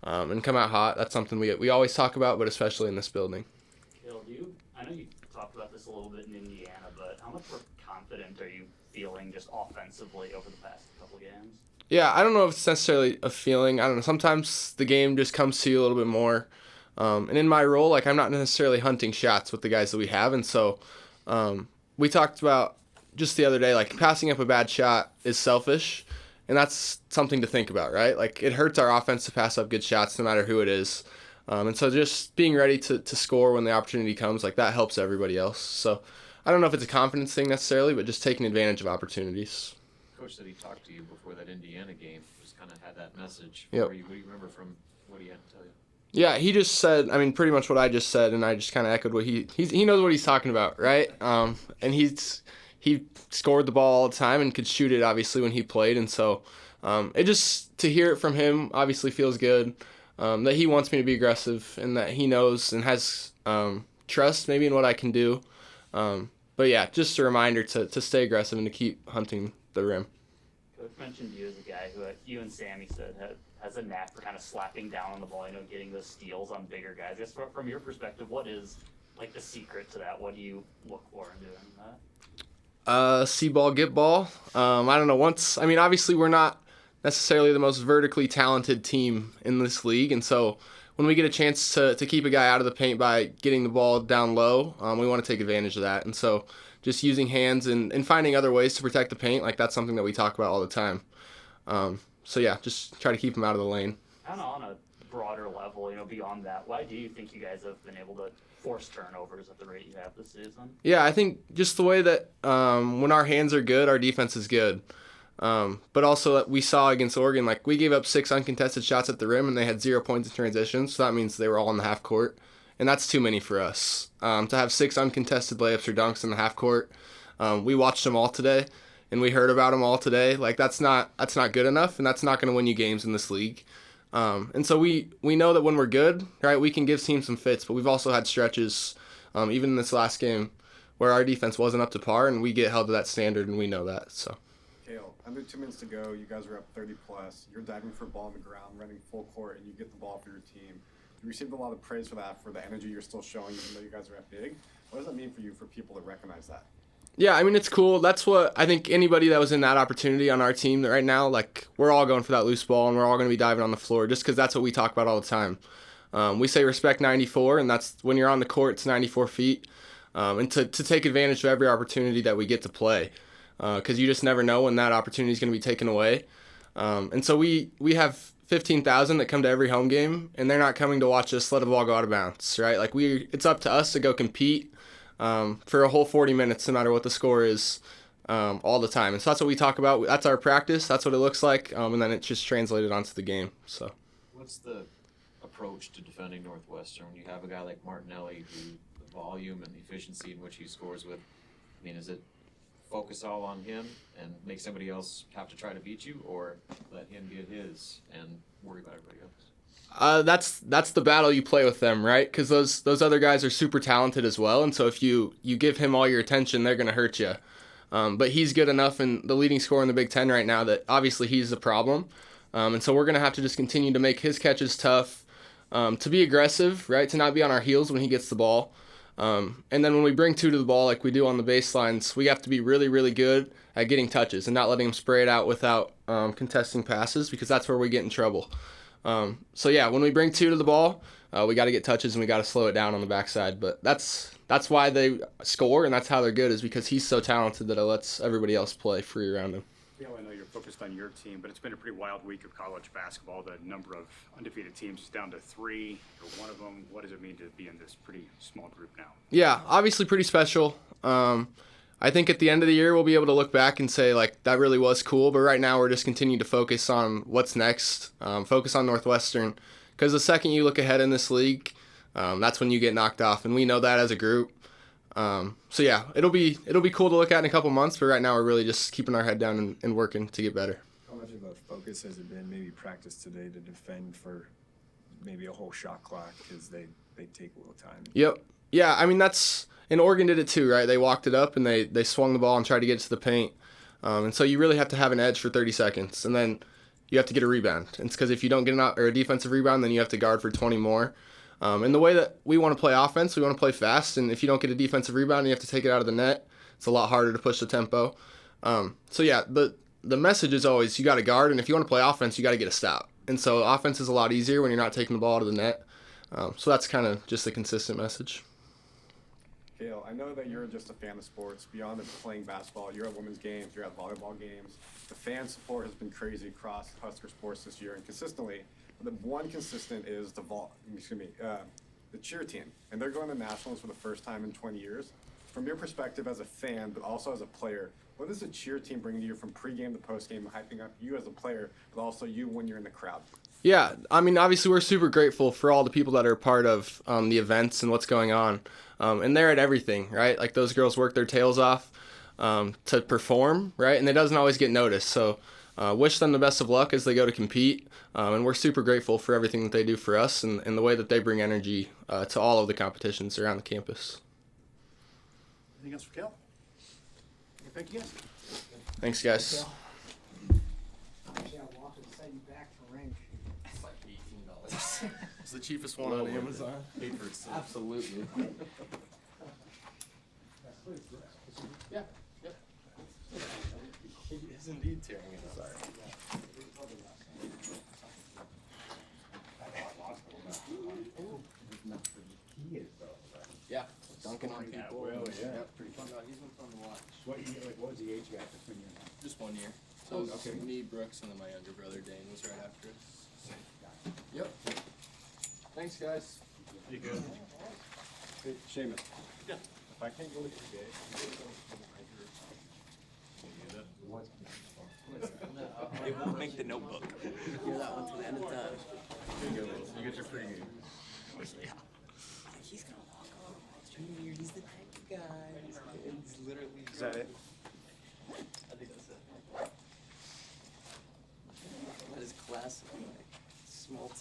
and come out hot. That's something we always talk about, but especially in this building. Cale, I know you talked about this a little bit in Indiana, but how much more confident are you feeling just offensively over the past couple games? Yeah, I don't know if it's necessarily a feeling. I don't know. Sometimes the game just comes to you a little bit more. And in my role, like I'm not necessarily hunting shots with the guys that we have, and so we talked about just the other day, like passing up a bad shot is selfish, and that's something to think about, right? Like it hurts our offense to pass up good shots, no matter who it is. And so just being ready to score when the opportunity comes, like that helps everybody else. So I don't know if it's a confidence thing necessarily, but just taking advantage of opportunities. Coach said he talked to you before that Indiana game, just kind of had that message. Yep. What do you remember from what he had to tell you? Yeah, he just said, I mean, pretty much what I just said, and I just kind of echoed what he knows what he's talking about, right? And he scored the ball all the time and could shoot it, obviously, when he played, and so it just, to hear it from him, obviously feels good, that he wants me to be aggressive and that he knows and has trust maybe in what I can do. But yeah, just a reminder to stay aggressive and to keep hunting the rim. Coach mentioned you as a guy who, you and Sammy said, has a knack for kind of slapping down on the ball, getting those steals on bigger guys. Just from your perspective, what is like the secret to that? What do you look for in doing that? See ball, get ball. I don't know. Obviously we're not necessarily the most vertically talented team in this league, and so when we get a chance to keep a guy out of the paint by getting the ball down low, we want to take advantage of that. And so just using hands and finding other ways to protect the paint, like that's something that we talk about all the time. So yeah, just try to keep them out of the lane. Kind of on a broader level, beyond that, why do you think you guys have been able to force turnovers at the rate you have this season? Yeah, I think just the way that when our hands are good, our defense is good. But also we saw against Oregon, like we gave up 6 uncontested shots at the rim and they had 0 points in transition. So that means they were all in the half court. And that's too many for us. To have 6 uncontested layups or dunks in the half court. We watched them all today and we heard about them all today. Like that's not good enough, and that's not going to win you games in this league. And so we know that when we're good, right, we can give teams some fits, but we've also had stretches, even in this last game, where our defense wasn't up to par, and we get held to that standard, and we know that. So. Cale, under 2 minutes to go, you guys are up 30 plus. You're diving for a ball on the ground, running full court, and you get the ball for your team. You received a lot of praise for that, for the energy you're still showing, even though you guys are up big. What does that mean for you, for people to recognize that? Yeah, I mean, it's cool. That's what I think anybody that was in that opportunity on our team right now, like, we're all going for that loose ball, and we're all going to be diving on the floor just because that's what we talk about all the time. We say respect 94, and that's when you're on the court, it's 94 feet. And to take advantage of every opportunity that we get to play, because you just never know when that opportunity is going to be taken away. And so we have 15,000 that come to every home game, and they're not coming to watch us let a ball go out of bounds, right? Like it's up to us to go compete for a whole 40 minutes, no matter what the score is, all the time. And so that's what we talk about. That's our practice. That's what it looks like, and then it's just translated onto the game. So, what's the approach to defending Northwestern when you have a guy like Martinelli, who the volume and the efficiency in which he scores with? I mean, is it focus all on him and make somebody else have to try to beat you, or let him get his and worry about everybody else? That's the battle you play with them, right? Because those other guys are super talented as well, and so if you give him all your attention, they're going to hurt you. But he's good enough and the leading scorer in the Big Ten right now that obviously he's the problem. And so we're going to have to just continue to make his catches tough, to be aggressive, right? To not be on our heels when he gets the ball. And then when we bring two to the ball like we do on the baselines, we have to be really, really good at getting touches and not letting him spray it out without contesting passes, because that's where we get in trouble. So yeah, when we bring two to the ball, we got to get touches and we got to slow it down on the backside. But that's why they score and that's how they're good, is because he's so talented that it lets everybody else play free around him. Yeah, I know you're focused on your team, but it's been a pretty wild week of college basketball. The number of undefeated teams is down to 3. You're one of them. What does it mean to be in this pretty small group now? Yeah, obviously pretty special. I think at the end of the year we'll be able to look back and say, like, that really was cool. But right now we're just continuing to focus on what's next, focus on Northwestern. Because the second you look ahead in this league, that's when you get knocked off. And we know that as a group. So yeah, it'll be cool to look at in a couple months, but right now we're really just keeping our head down and working to get better. How much of a focus has it been, maybe practice today, to defend for maybe a whole shot clock, because they take a little time? Yep. Yeah, I mean, and Oregon did it too, right? They walked it up and they swung the ball and tried to get it to the paint. And so you really have to have an edge for 30 seconds. And then you have to get a rebound. And it's because if you don't get a defensive rebound, then you have to guard for 20 more. And the way that we want to play offense, we want to play fast. And if you don't get a defensive rebound and you have to take it out of the net, it's a lot harder to push the tempo. So yeah, the message is always you got to guard. And if you want to play offense, you got to get a stop. And so offense is a lot easier when you're not taking the ball out of the net. So that's kind of just a consistent message. Cale, I know that you're just a fan of sports. Beyond playing basketball, you're at women's games, you're at volleyball games. The fan support has been crazy across Husker sports this year, and consistently, the one consistent is the cheer team, and they're going to nationals for the first time in 20 years. From your perspective as a fan, but also as a player, what does the cheer team bring to you from pregame to postgame, hyping up you as a player, but also you when you're in the crowd? Yeah, I mean, obviously we're super grateful for all the people that are a part of the events and what's going on. And they're at everything, right? Like those girls work their tails off to perform, right? And it doesn't always get noticed. So wish them the best of luck as they go to compete. And we're super grateful for everything that they do for us and the way that they bring energy to all of the competitions around the campus. Anything else for Cale? Thank you guys. Thanks, guys. It's the cheapest one on Amazon. Absolutely. Yeah. He is indeed tearing it apart. Yeah, dunking on people. Well, yeah. Pretty fun. No, he's been fun to watch. What was the age gap between you and him? Just 1 year. So it was me, Brooks, and then my younger brother Dane was right after us. Yep. Thanks, guys. You good? Hey, Seamus. Yeah. If I can't go with you today, It won't make the notebook. Hear that one to the end of time. you get your pregame. Yeah. He's gonna walk on Junior. He's the type of guy. He's literally. Is that it? I think that's it. That is classic. Like, small